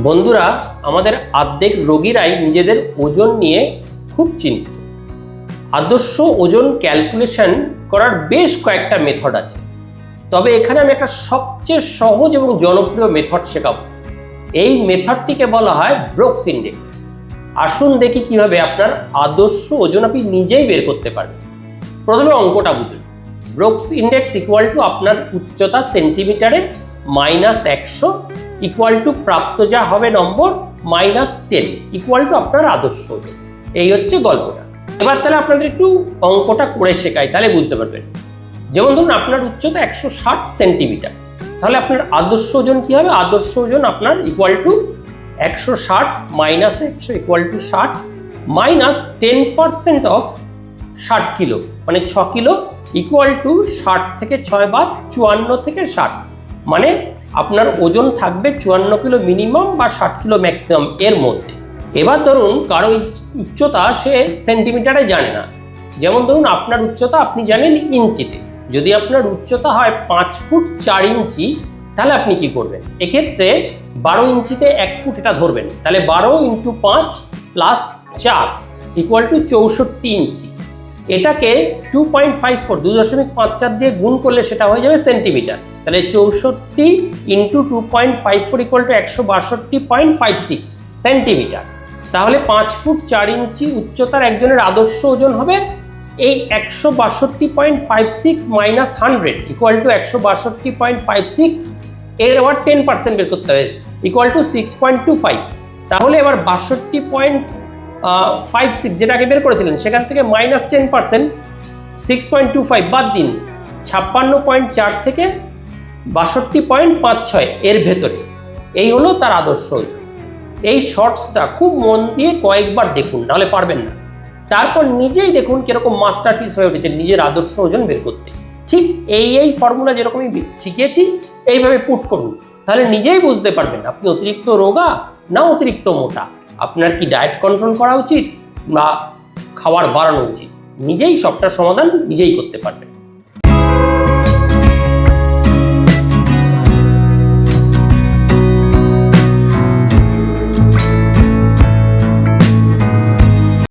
বন্ধুরা, আমাদের অর্ধেক রোগীরাই নিজেদের ওজন নিয়ে খুব চিন্তিত। আদর্শ ওজন ক্যালকুলেশন করার বেশ কয়েকটা মেথড আছে, তবে এখানে আমি একটা সবচেয়ে সহজ এবং জনপ্রিয় মেথড শেখাবো। এই মেথডটিকে বলা হয় ব্রুকস ইন্ডেক্স। আসুন দেখি কিভাবে আপনার আদর্শ ওজন আপনি নিজেই বের করতে পারবেন। প্রথমে অঙ্কটা বুঝুন। ব্রুকস ইন্ডেক্স ইকুয়াল টু আপনার উচ্চতা সেন্টিমিটারে -100 ইকুয়াল টু প্রাপ্ত যা হবে নম্বর -10 ইকুয়াল টু আপনার আদর্শ ওজন। এই হচ্ছে গল্পটা। এবার তাহলে আপনাদের একটু অঙ্কটা করে শেখাই, তাহলে বুঝতে পারবেন। যেমন ধরুন আপনার উচ্চতা 160 সেন্টিমিটার, তাহলে আপনার আদর্শ ওজন কি হবে? আদর্শ ওজন আপনার equal to 160 -100 equal to 60 -10% of 60 kilo, মানে 6 কিলো ইকুয়াল টু 60 থেকে 6 বাদ 54 থেকে 60, মানে আপনার ওজন থাকবে 54 কিলো মিনিমাম বা 60 কিলো ম্যাক্সিমাম এর মধ্যে। এবার ধরুন কারো উচ্চতা সে সেন্টিমিটারে জানে না, যেমন ধরুন আপনার উচ্চতা আপনি জানেন ইঞ্চিতে। যদি আপনার উচ্চতা হয় 5 ফুট 4 ইঞ্চি, তাহলে আপনি কি করবেন? এক্ষেত্রে 12 ইঞ্চিতে 1 ফুট এটা ধরবেন, তাহলে 12 × 5 + 4 ইকুয়াল টু 64 ইঞ্চি। এটাকে 2.54 2.54 দিয়ে গুণ করলে সেটা হয়ে যাবে সেন্টিমিটার। তাহলে 64 × 2.54 ইকুয়াল টু 162.56 সেন্টিমিটার। তাহলে 5 ফুট 4 ইঞ্চি উচ্চতার একজনের আদর্শ ওজন হবে এই 162.56 - 100 ইকুয়াল টু 162.56, এর আবার 10% বের করতে হবে ইকুয়াল টু 6.25। তাহলে এবার 62.56 যেটা আগে বের করেছিলেন সেখান থেকে -10% 6.25 বাদ দিন, 56.4 থেকে 62.56 এর ভেতরে। এই হলো তার আদর্শ ওজন। এই শর্টসটা খুব মন দিয়ে কয়েকবার দেখুন, নাহলে পারবেন না। তারপর নিজেই দেখুন কিরকম মাস্টারপিস হয়ে উঠেছে নিজের আদর্শ ওজন বের করতে। ঠিক এই ফর্মুলা যেরকম আমি শিখিয়েছি এইভাবে পুট করুন, তাহলে নিজেই বুঝতে পারবেন আপনি অতিরিক্ত রোগা না অতিরিক্ত মোটা, আপনার কি ডায়েট কন্ট্রোল করা উচিত বা খাবার বাড়ানো উচিত। নিজেই সবটার সমাধান নিজেই করতে পারবেন।